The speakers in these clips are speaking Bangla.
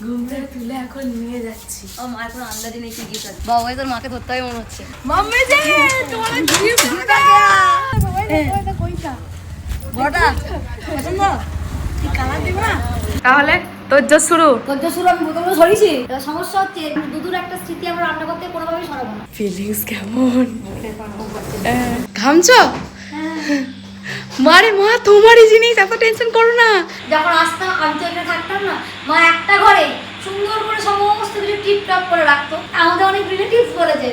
ঘুমটা তুলে এখন নিয়ে যাচ্ছি। ও মা এখন আন্দাজে নেই কি গিফট আছে। বাবা তোর মাকে ধরতে হবে মনে হচ্ছে। মাম্মি যে তোমার গিফট আছে। এটা কইটা বড়টা পছন্দ কি কালার দিব না তাহলে তোর শুরু আমি বোতলগুলো সরিয়েছি। সমস্যা হচ্ছে দুধুর একটা স্মৃতি আমরা রান্না করতে কোনোভাবেই সরাবো না। ফিলিংস কেমন? ঘামছো? মারে মা তোমারই জিনিস, এত টেনশন করো না। যখন আসতাম আমি তো এখানে থাকতাম না, মা একটা ঘরে সুন্দর করে সমস্ত কিছু টিপটপ করে রাখতো। আমাদের অনেক রিলেটিভস বলেছে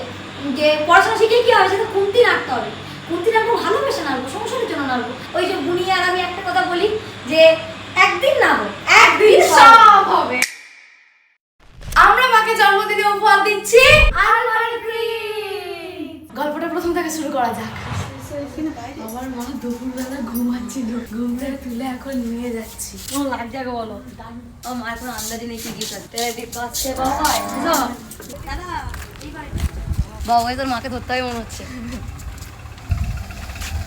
যে পড়াশোনা শিখে কি হবে, সেটা কুন্তি রাখতে হবে। কুন্তি রাখবো ভালোবেসে নাড়বো, সংসারের জন্য নাড়বো। ওই যে বুনিয়া আর আমি একটা কথা বলি যে একদিন না হোক একদিন সব হবে। আমরা মাকে জন্মদিনে উপহার দিচ্ছি আলমারি ক্রিম। গল্পটা প্রথম থেকে শুরু করা যাক। আমার মা দুপুরবেলা ঘুমাচ্ছিল, ঘুমটা তুলে এখন নিয়ে যাচ্ছি। ও লাগছে আগে বলো। ও মা এখন আন্দাজে নেই কি গিফট আছে। তেলে দীপ আসছে বাবা। দাদা এইবার বাবা তোর মাকে ধরতে হবে মনে হচ্ছে।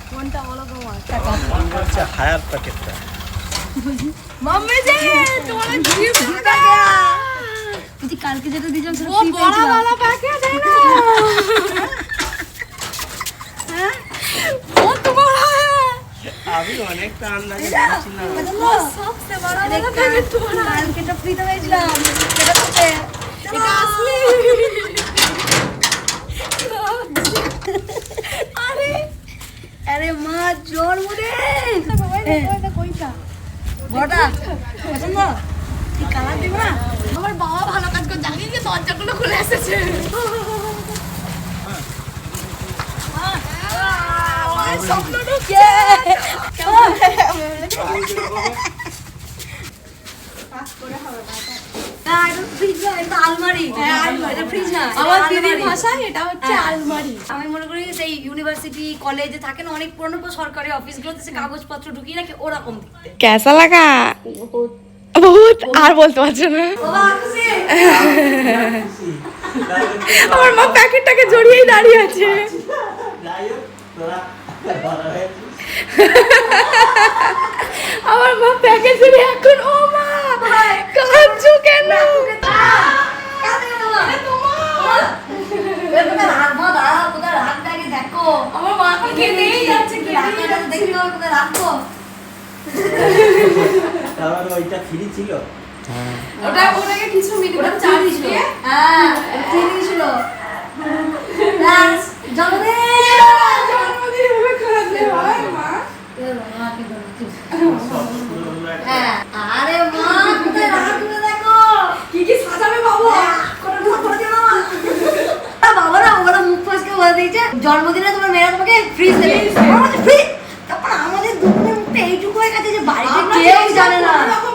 কোনটা বলো তোমার? হচ্ছে হায়ার প্যাকেটটা। মাম্মি যে তোমার গিফট আছে। তুই কালকে যেটা দিয়েছিলাম সেটা ও বড় প্যাকেট है ना। ও তোমার আমি অনেকটা আন্দাজে বলেছিলাম। ও সবচেয়ে বড় প্যাকেট তোমার। কালকে তো ফ্রিতে পেয়েছিলাম। সেটা হচ্ছে এটা আসলে আরে আরে মা জন্মদিন এটা কইটা বড়টা পছন্দ কি কালার দিব না আমার বাবা ভালো কাজ করে, জানি যে দরজাগুলো খুলে এসেছে। আমার স্বপ্ন ঢুকছে। আলমারি এটা ফ্রিজ না, আমার দিদির ভাষায় এটা হচ্ছে আলমারি। আমি মনে করি সেই ইউনিভার্সিটি কলেজে থাকে না অনেক পুরনো সরকারি অফিসগুলোতে সে কাগজপত্র ঢুকিয়ে রাখে ওরকম দেখতে। कैसा लगा? बहुत আর বলতে পারছো না। বাবা খুশি আমার মা প্যাকেটটাকে জড়িয়েই দাঁড়িয়ে আছে। যাই হোক, তোরা ভালো হয়েছিস। আমার মা প্যাকেট জড়িয়ে এখন ও মা কাঁদছো কেন? আমার মা কেঁদেই যাচ্ছে, তারপর ওইটা ফ্রি ছিল। ওটাকে কিছু মিনিট চার্জ দিয়ে জন্মদিন ভাবে খাওয়াতে হয় মা। আরে মা কোথায় রাখবে দেখো কি কি সাজাবে বাবা? বাবা না ওরা মুখ ফসকে বলে দিয়েছে জন্মদিনে তোমার মেয়েরা তোমাকে ফ্রিজ দেবে। ফ্রিজ তখন আমাদের দুপুরের মুখটা এইটুকু হয়ে গেছে যে বাড়িতে কেউ জানে না।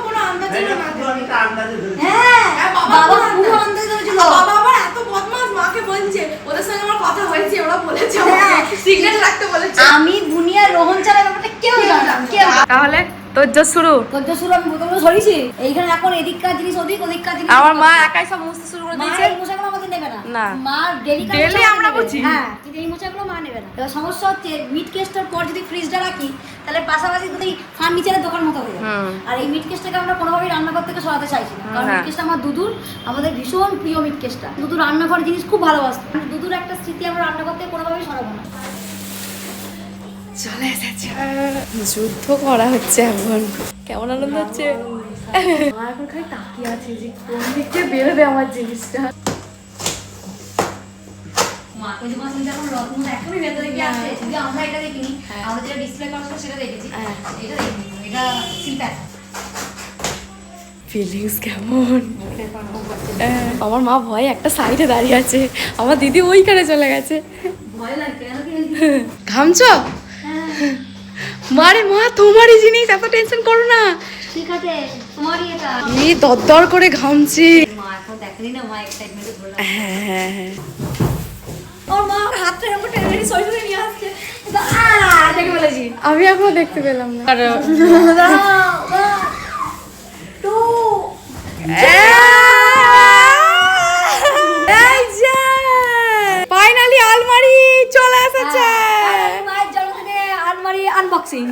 কোনো আন্দাজ ছিল না। আমি তো আন্দাজে ধরেছি। হ্যাঁ বাবা বাবা পুরো আন্দাজ ধরেছিল। বাবা আবার এত বদমাশ, মাকে বলছে ওদের সঙ্গে আমার কথা হয়েছে, ওরা বলেছে হ্যাঁ। সিগনেট রাখতে বলেছে। আমি বুনিয়া রোহন ছাড়া ব্যাপারটা কেউ জানে না কেউ। তাহলে তোর শুরু। তোর শুরু আমি বোতলগুলো সরিয়েছি। এইখানে এখন এদিককার জিনিস ওদিক, ওদিককার জিনিস আমার মা একাই সব মুছতে শুরু করে মা দিয়েছে। এই মশাগুলো আমাদের নেবে না। না। মা ডেলি Daily আমরা বুঝি। হ্যাঁ কিন্তু এই মশাগুলো মা নেবে না। এবার সমস্যা হচ্ছে মিট কেসটার পর যদি ফ্রিজটা রাখি তাহলে পাশাপাশি দুটোই ফার্নিচারের দোকান মতো হয়ে যাবে। আর এই মিট কেসটাকে আমরা কোনোভাবেই রান্নাঘর থেকে সরাতে চাইছি না, কারণ মিট কেসটা আমার দুদুর, আমাদের ভীষণ প্রিয় মিট কেসটা। দুদুর রান্নাঘর জিনিস খুব ভালোবাসতো, দুদুর একটা স্মৃতি আমরা রান্নাঘর থেকে কোনোভাবেই সরাবো না। চলে এসেছে, যুদ্ধ করা হচ্ছে এখন। কেমন আনন্দ হচ্ছে। মা এখন খালি তাকিয়ে আছে যে কোন দিক দিয়ে বেরোবে আমার জিনিসটা। মাকে যে পছন্দ এখন রত্ন এখনই ভেতরে গিয়ে আছে, যদি আমরা এটা দেখিনি, আমরা যেটা ডিসপ্লে করা ছিল সেটা দেখেছি, এটা দেখিনি, এটা সিলপ্যাক। ফিলিংস কেমন? আমার মা ভয়ে একটা সাইডে দাঁড়িয়ে আছে, আমার দিদি ওইখানে চলে গেছে। ভয় লাগছে কেন কি? ঘামছো? মারে মা তোমারই জিনিস, এত টেনশন করো না। ঠিক আছে তোমারই এটা। এই দরদর করে ঘামছি। মা এখন দেখেনি না, মা এক্সাইটমেন্টে ধরে হ্যাঁ ওর মা হাতটা এরকম টেনে সই করে নিয়ে আসছে। দেখে বলেছি আমি এখনো দেখতে পেলাম না। ফাইনালি আলমারি চলে এসেছে। মায়ের জন্মদিনে আলমারি আনবক্সিং।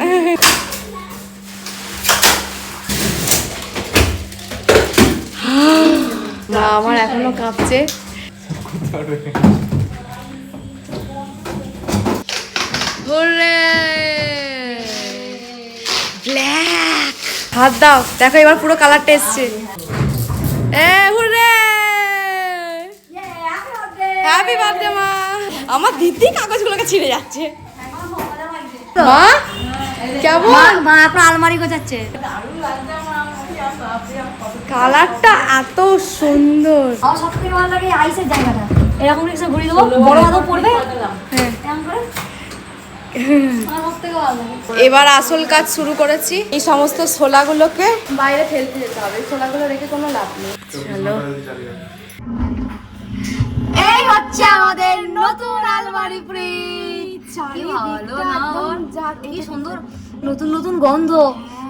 না আমার এখনো কাঁপছে। ব্ল্যাক হাত দাও, দেখো এবার পুরো কালারটা এসছে। হ্যাপি বার্থডে মা। আমার দিদি কাগজগুলোকে ছিঁড়ে যাচ্ছে। মা কেমন? মা এখন আলমারি গোছাচ্ছে। কালারটা এত সুন্দর। আমার সব থেকে ভালো লাগে আইসের জায়গাটা, এরকম কিছু ঘুরিয়ে দেবো, বড় আদৌ পড়বে হ্যাঁ এরকম করে। আমার সব থেকে ভালো লাগে। এবার আসল কাজ শুরু করেছি। এই সমস্ত ছোলাগুলোকে বাইরে ফেলতে যেতে হবে, ছোলাগুলো রেখে কোনো লাভ নেই। চলো, এই হচ্ছে আমাদের নতুন আলমারি ফ্রিজ। কি ভালো না, কি সুন্দর নতুন নতুন গন্ধ।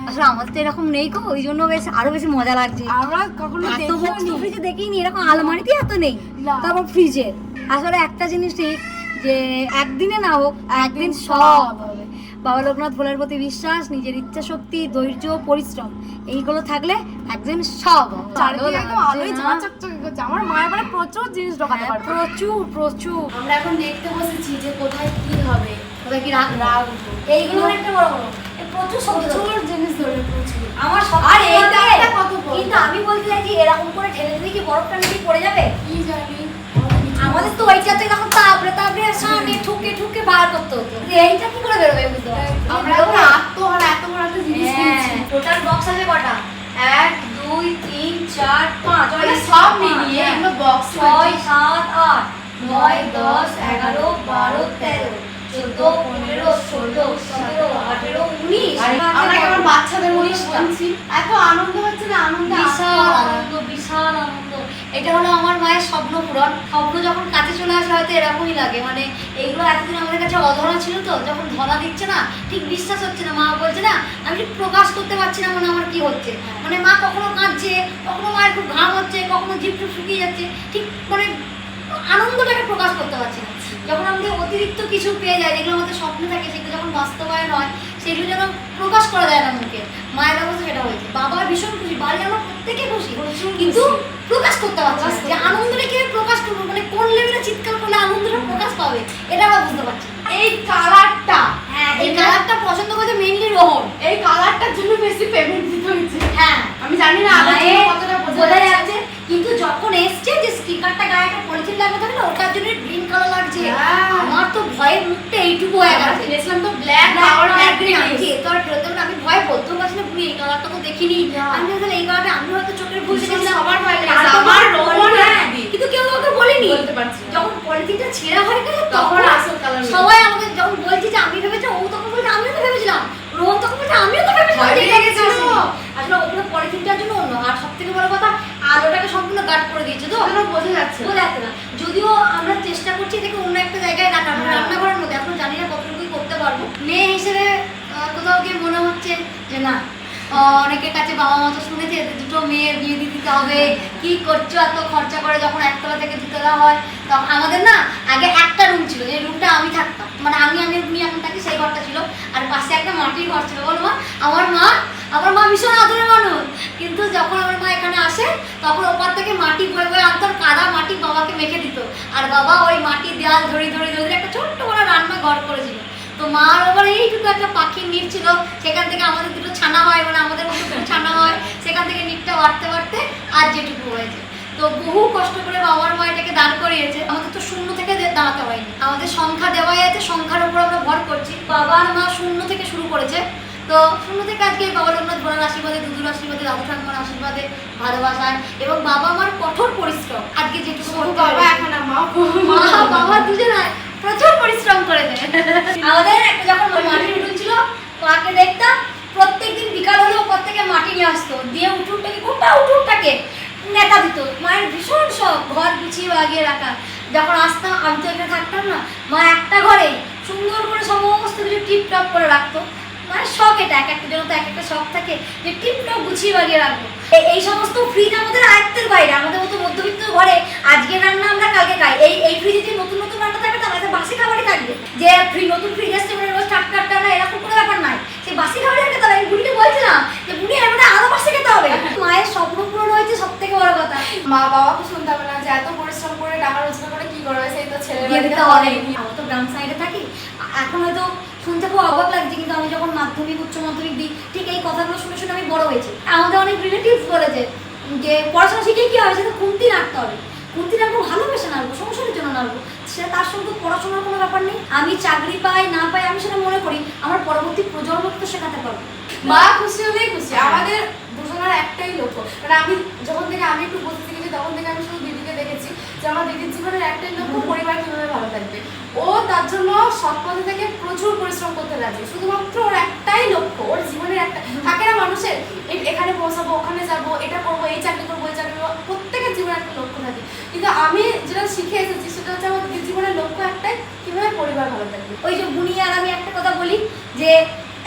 আসলে আমাদের তো এরকম নেই গো, ওই জন্য বেশ আরো বেশি মজা লাগছে। আমরা কখনো এত বক্স ফ্রিজে দেখিনি, এরকম আলমারিতে এত নেই। তারপর ফ্রিজে আসলে একটা জিনিস ঠিক, যে একদিনে না হোক একদিন সব হবে। বাবা লোকনাথ ভোলার প্রতি বিশ্বাস, নিজের ইচ্ছা শক্তি, ধৈর্য, পরিশ্রম, এইগুলো থাকলে একদিন সব হবে। চারিদিকে একদম আলোয় ঝাঁচকচক করছে। আমার মায়ের বাড়ি প্রচুর জিনিস ঢোকাতে পারে, প্রচুর প্রচুর। আমরা এখন দেখতে বসেছি যে কোথায় কি হবে, কোথায় কি রাখবো, এইগুলো অনেকটা বড় বড়, প্রচুর শব্দ, প্রচুর জিনিস ধরে প্রচুর। আমার সব আর এইটা কত বড়, কিন্তু আমি বলতে চাইছি এরকম করে ঠেলে দিলে কি বরফটা নিচে পড়ে যাবে? কি জানি। আমাদের তো ওইটাতে এরকম তাপড়ে তাপড়ে সামনে ঠুকে ঠুকে বার করতে হতো, এইটা কি করে বেরোবে বুঝতে পারছি। আমরা এখন আত্মহারা এত বড় একটা জিনিস কিনছি। টোটাল বক্স আছে কটা? 1 2 3 4 5, মানে সব মিলিয়ে এগুলো বক্স 6 7 8 9 10 11 12 13 14 15 16 17 18 19। আমরা কেমন বাচ্চাদের মতো শুনছি, এত আনন্দ হচ্ছে না, আনন্দ বিশাল আনন্দ, বিশাল আনন্দ। এটা হলো আমার মায়ের স্বপ্ন পূরণ। স্বপ্ন যখন কাছে চলে আসে হয়তো এরকমই লাগে, মানে এইগুলো এতদিন আমাদের কাছে অধরা ছিল, তো যখন ধরা দিচ্ছে না ঠিক বিশ্বাস হচ্ছে না। মা বলছে না, আমি ঠিক প্রকাশ করতে পারছি না মানে আমার কি হচ্ছে। মানে মা কখনো কাঁদছে, কখনো মায়ের খুব ঘাম হচ্ছে, কখনো জিভ টুপ শুকিয়ে যাচ্ছে, ঠিক মানে আনন্দটাকে প্রকাশ করতে পারছি না। যখন আমাদের অতিরিক্ত কিছু পেয়ে যায়, যেগুলো আমাদের স্বপ্ন থাকে, সেগুলো যখন বাস্তবায়ন হয়, সেগুলো যেন প্রকাশ করা যায় না মুখে। মায়ের অবস্থা সেটা হয়েছে। বাবা ভীষণ খুশি, বাড়ি আমরা প্রত্যেকে খুশি, কিন্তু প্রকাশ করতে পারছি না যে আনন্দটা কিভাবে প্রকাশ করবো, মানে কোন লেভেলে চিৎকার করলে আনন্দটা প্রকাশ পাবে, এটা আমরা বুঝতে পারছি না। এই কালারটা, হ্যাঁ, এই কালারটা পছন্দ করেছে মেইনলি রোহন। এই কালারটার জন্য বেশি পেমেন্ট দিতে হয়েছে। হ্যাঁ, আমি জানি না আলোর জন্য কতটা বোঝা যাচ্ছে, কিন্তু যখন এসছে যে স্টিকারটা গায়ে একটা পলিথিন লাগা থাকে না, ওটার জন্য গ্রিন কালার লাগছে। আমার তো ভয়ে মুখটা এইটুকু হয়ে গেছে। দেখলাম তো ব্ল্যাক আর গ্রিন আছে। তো আর ফেরত দেবো না, আমি ভয় বলতেও পারছি না, পুরো এই কালারটা তো দেখিনি। আমি তাহলে এই কালারটা আমি হয়তো চোখের ভুল দেখেছিলাম, সবার ভয় লাগে, আর তো আমার রোহন আর হ্যাঁ, দিদি। কিন্তু কেউ কাউকে বলিনি। বলতে পারছি না। যখন পলিথিনটা ছেঁড়া হয়ে গেছে তখন আসল কালার সবাই আমাকে যখন বলছি যে আমি ভেবেছি, ও তখন বলছে আমিও তো ভেবেছিলাম, রোহন তখন বলছে আমিও তো ভেবেছিলাম ভয় যে পেয়ে এটা গেছিল। আসেনি। আসলে ওগুলো পলিথিনটার জন্য অন্য, আর সব থেকে বড় কথা আলোটাকে সম্পূর্ণ গার্ড করে দিয়েছে, তো কোনো বোঝা যাচ্ছে না। বোঝা যাচ্ছে না। যদিও আমরা চেষ্টা করছি এটাকে অন্য একটা জায়গায় রাখা, আমরা রান্নাঘরের মধ্যে, এখন জানি না কতটুকুই করতে পারবো। মেয়ে হিসেবে কোথাও গিয়ে মনে হচ্ছে যে না, অনেকের কাছে বাবা মা তো শুনেছে দুটো মেয়ের বিয়ে দিয়ে দিতে হবে, কি করছো এত খরচা করে, যখন একতলা থেকে দুতলা হয়। তখন আমাদের না আগে একটা রুম ছিল, যে রুমটা আমি থাকতাম, মানে আমি এখন থাকি, সেই ঘরটা ছিল, আর পাশে একটা মাটির ঘর ছিল। বলো মা, আমার মা ভীষণ আদরের মানুষ, কিন্তু যখন আমার মা এখানে আসে তখন ওপার থেকে মাটি বয়ে বয়ে আনতাম, কাদা মাটি বাবাকে মেখে দিত, আর বাবা ওই মাটির দেওয়াল ধরে ধরে ধরে একটা ছোট্ট বড় রান্না ঘর করেছিল। তো মার আবার এইটুকু একটা পাখির নিট ছিল, সেখান থেকে আমাদের দুটো ছানা হয়, মানে আমাদের মতো ছানা হয়, সেখান থেকে নিটটা বাড়তে বাড়তে আর যেটুকু হয়েছে। তো বহু কষ্ট করে বাবার মা এটাকে দাঁড় করিয়েছে। আমাদের তো শূন্য থেকে দাঁড়াতে হয়নি, আমাদের সংখ্যা দেওয়াই আছে, সংখ্যার উপর আমরা ভর করছি। বাবার মা শূন্য থেকে শুরু করেছে, তো শূন্য থেকে আজকে বাবা লোকনাথ ভোলার আশীর্বাদে, দুদুর আশীর্বাদে, দাদু ঠাকুমার আশীর্বাদে, ভালোবাসায় এবং বাবা মার কঠোর পরিশ্রম আজকে যেটুকু করতে বাবা পেরেছি। এখন মা বাবা দুজনে প্রচুর পরিশ্রম করেছে। আমাদের একটা যখন মাটির উঠুন ছিল, মাকে দেখতাম প্রত্যেকদিন বিকাল হলে ওপর থেকে মাটি নিয়ে আসতো, দিয়ে উঠুনটাকে গোটা উঠুনটাকে নেতা দিত। মায়ের ভীষণ শখ ঘর গুছিয়ে বাগিয়ে রাখা। যখন আসতাম, আমি তো এখানে থাকতাম না, মা একটা ঘরে সুন্দর করে সমস্ত কিছু টিপটপ করে রাখতো। মানে শখ এটা, এক একটা জন্য তো এক একটা শখ থাকে যে টিপটপ গুছিয়ে বাগিয়ে রাখবো। এই সমস্ত ফ্রিজ আমাদের আয়ত্তের বাইরে, আমাদের মতো মধ্যবিত্ত ঘরে আজকে রান্না আমরা কালকে খাই। এই ফ্রিজে যে নতুন নতুন রান্না থাকবে, তার মধ্যে বাসি খাবারই থাকবে, যে নতুন ফ্রিজ আসছে মানে রোজ টাটকা টাটকা না, এরকম কোনো ব্যাপার নাই। সেই বাসি খাবারই খেতে হবে। আমি বুড়িকে বলছিলাম যে বুড়ি এর মধ্যে আরো বাসি খেতে হবে। মায়ের স্বপ্ন পূরণ হয়েছে, সব থেকে বড় মা বাবাকে শুনতে হবে না যে এত পরিশ্রম করে টাকা রোজগার করে কি করবে, সেই তো ছেলে বিয়ে দিতে হবে। আমরা তো গ্রাম সাইডে থাকি, এখন হয়তো শুনতে খুব অবাক লাগছে, কিন্তু আমি যখন মাধ্যমিক উচ্চ মাধ্যমিক দিই ঠিক এই কথাগুলো শুনে শুনে আমি বড় হয়েছি। আমাদের অনেক রিলেটিভস বলেছে যে পড়াশোনা শিখে কি হবে, সেটা খুন্তি নাড়তে হবে, খুন্তি নাড়বো ভালোবেসে নাড়বো, সংসারের জন্য নাড়বো, সেটা তার সঙ্গে পড়াশোনার কোনো ব্যাপার নেই। আমি চাকরি পাই না পাই আমি সেটা মনে করি আমার পরবর্তী প্রজন্মকে তো শেখাতে পারবো। মা খুশি হলেই খুশি। আমাদের দুজনের একটাই লক্ষ্য, মানে আমি যখন থেকে আমি একটু বলতে শিখেছি তখন থেকে আমি শুধু দিদিকে দেখেছি যে আমার দিদির জীবনের একটাই লক্ষ্য পরিবার কিভাবে ভালো থাকবে। ও তার জন্য সৎ পথে থেকে প্রচুর পরিশ্রম করতে রাজি, শুধুমাত্র ওর একটাই লক্ষ্য, ওর জীবনের একটা থাকে না মানুষের এখানে পৌঁছাবো, ওখানে যাবো, এটা করবো, এই চাকরি করবো, ওই চাকরি করবো, প্রত্যেকের জীবনে একটা লক্ষ্য থাকে। কিন্তু আমি যেটা শিখে এসেছি সেটা হচ্ছে আমার দিদির জীবনের লক্ষ্য একটাই, কিভাবে পরিবার ভালো থাকবে। ওই যে বুনিয়া আর আমি একটা কথা বলি যে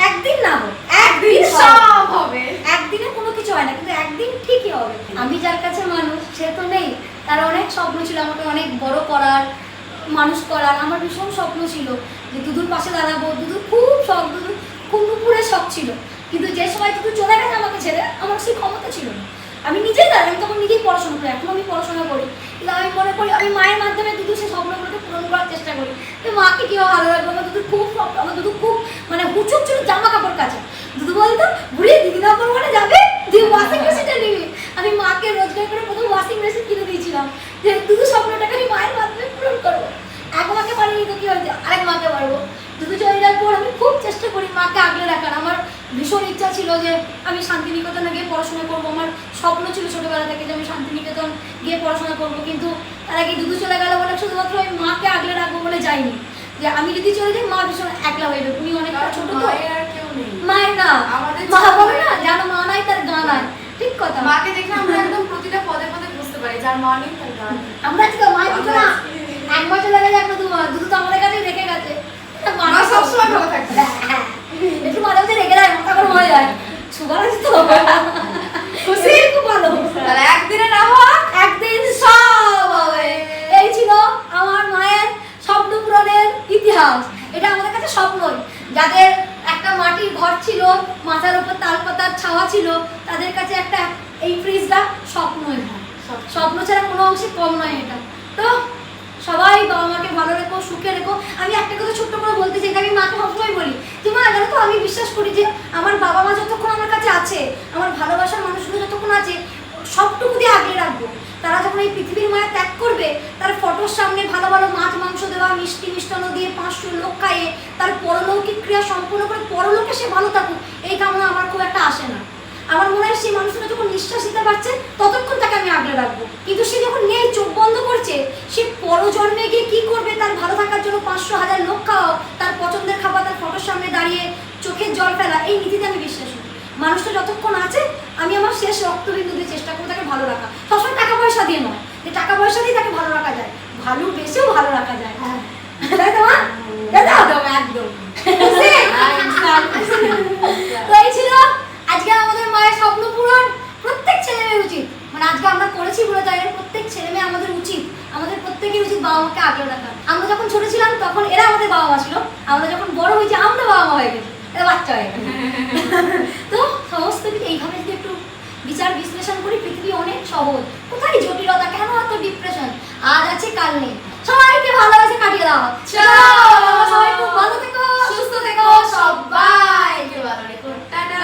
একদিন না হোক একদিন সব হবে, একদিনে কোনো কিছু হয় না, কিন্তু একদিন ঠিকই হবে। আমি যার কাছে মানুষ সে তো নেই, তার অনেক স্বপ্ন ছিল আমাকে অনেক বড় করার, মানুষ করার। আমার ভীষণ স্বপ্ন ছিল যে দুদুর পাশে দাঁড়াবো, দুদুর খুব শখ, দুদুর খুব নুপুরের শখ ছিল, কিন্তু যে সময় দুদু চলে গেছে আমাকে ছেড়ে আমার সেই ক্ষমতা ছিল না। আমি নিজেই জানি, আমি তখন নিজেই পড়াশোনা করি, এখন আমি পড়াশোনা করি, কিন্তু আমি মনে করি আমি মায়ের মাধ্যমে দুদু সেই স্বপ্নগুলোকে পূরণ করার চেষ্টা করি। তো মাকে কীভাবে ভালো লাগবে, আমার দুদু খুব স্বপ্ন, আমার দুদু খুব মানে হুচুক ছিল জামা কাপড় কাচা। দুদু বলতো বুড়ি দিদি না করবো মানে যাবে দিয়ে ওয়াশিং মেশিনটা নিবি। আমি মাকে রোজগার করে প্রথম ওয়াশিং মেশিন কিনে দিয়েছিলাম যে দুদু স্বপ্নটাকে আমি মায়ের মাধ্যমে পূরণ করবো। এক মাকে পারিনি তো কি হয়েছে, আরেক মাকে পারবো। দুদু চলে যাওয়ার পর আমি খুব চেষ্টা করি মাকে আগলে রাখার। আমার ভীষণ ইচ্ছা ছিল যে আমি শান্তিনিকেতনে গিয়ে পড়াশোনা করবো, আমার স্বপ্ন ছিল ছোটোবেলা থেকে যে আমি শান্তিনিকেতন গিয়ে পড়াশোনা করবো, কিন্তু তার আগে দুদু চলে গেল বলে শুধুমাত্র আমি মাকে আগলে রাখবো বলে যাইনি, যে আমি যদি চলে যাই মা ভীষণ একলা হয়ে যাবে, উনি অনেকটা ছোট তো, আর কেউ নেই মায়ের না আমাদের মা বলে না জানো মা নাই তার গান নাই, ঠিক কথা। মাকে দেখে আমরা একদম প্রতিটা পদে পদে বুঝতে পারি যার মা নেই তার গান। আমরা আজকে মায়ের দিকে না এক বছর লেগে যায় একটা দুদু তো আমাদের কাছে রেখে গেছে, মা সবসময় ভালো থাকবে। একটু মাঝে মাঝে রেখে যায়, মাথা গরম হয়ে যায়, সুগার আছে তো খুশি খুব ভালো। তাহলে একদিনে না হোক একদিন সব হবে। এই ছিল আমার মায়ের স্বপ্ন পূরণের ইতিহাস। এটা আমাদের কাছে স্বপ্নই, যাদের একটা মাটির ঘর ছিল, মাথার উপর তালপাতার ছাওয়া ছিল, তাদের কাছে একটা এই ফ্রিজটা স্বপ্নই হয়। স্বপ্ন ছাড়া কোনো অংশে কম নয় এটা। তো সবাই বাবা মাকে ভালো রেখো, সুখে রেখো। আমি একটা কথা ছোট্ট করে বলতে চাই, আমি মাকে সবসময় বলি যে মা জানো তো আমি বিশ্বাস করি যে আমার বাবা মা যতক্ষণ আমার কাছে আছে, আমার ভালোবাসার মানুষগুলো যতক্ষণ আছে, সবটুকু দিয়ে আগলে রাখবো। তারা যখন এই পৃথিবীর মায়া ত্যাগ করবে, তার ফটোর সামনে ভালো ভালো মাছ মাংস দেওয়া, মিষ্টি মিষ্টান্ন দিয়ে 500 লোক খাইয়ে তার পরলৌকিক ক্রিয়া সম্পূর্ণ করে পরলোকে সে ভালো থাকুক, এই কামনা আমার খুব একটা আসে না। আমার মনে হয় সেই মানুষটা যখন নিঃশ্বাস নিতে পারছে ততক্ষণ তাকে আমি আগলে রাখবো, কিন্তু সে যখন নেই, চোখ বন্ধ করছে, সে পরজন্মে গিয়ে কি করবে, তার ভালো থাকার জন্য 500,000 লোক খাওয়াও, তার পছন্দের খাবার তার ফটোর সামনে দাঁড়িয়ে চোখের জল ফেলা, এই নীতিতে আমি বিশ্বাস করি। মানুষটা যতক্ষণ আছে আমি আমার শেষ রক্তবিন্দু দিয়ে চেষ্টা করবো তাকে ভালো রাখা, সবসময় টাকা পয়সা দিয়ে নয়, যে টাকা পয়সা দিয়ে তাকে ভালো রাখা যায়, ভালোবেসেও ভালো রাখা যায়। হ্যাঁ তাই তো মা, তাই তো একদম একদম। তো এই ছিল আজকে আমাদের মায়ের স্বপ্ন পূরণ। প্রত্যেক ছেলে মেয়ের উচিত, মানে আজকে আমরা করেছি বলে তাই প্রত্যেক ছেলে মেয়ে আমাদের উচিত, আমাদের প্রত্যেকের উচিত বাবা মাকে আগলে রাখা। আমরা যখন ছোট ছিলাম তখন এরা আমাদের বাবা মা ছিল, আমরা যখন বড় হয়েছি আমরা বাবা মা হয়ে গেছি, এটা বাচ্চা হয়ে গেছে। তো সমস্ত কিছু এইভাবে যদি একটু বিচার বিশ্লেষণ করি, পৃথিবী অনেক সহজ, কোথায় জটিলতা, কেন এত ডিপ্রেশন, আজ আছে কাল নেই, সবাইকে ভালোবাসে কাটিয়ে দাও। চলো সবাই খুব ভালো থেকো, সুস্থ থেকো, সবাইকে ভালো রেখো, টাটা।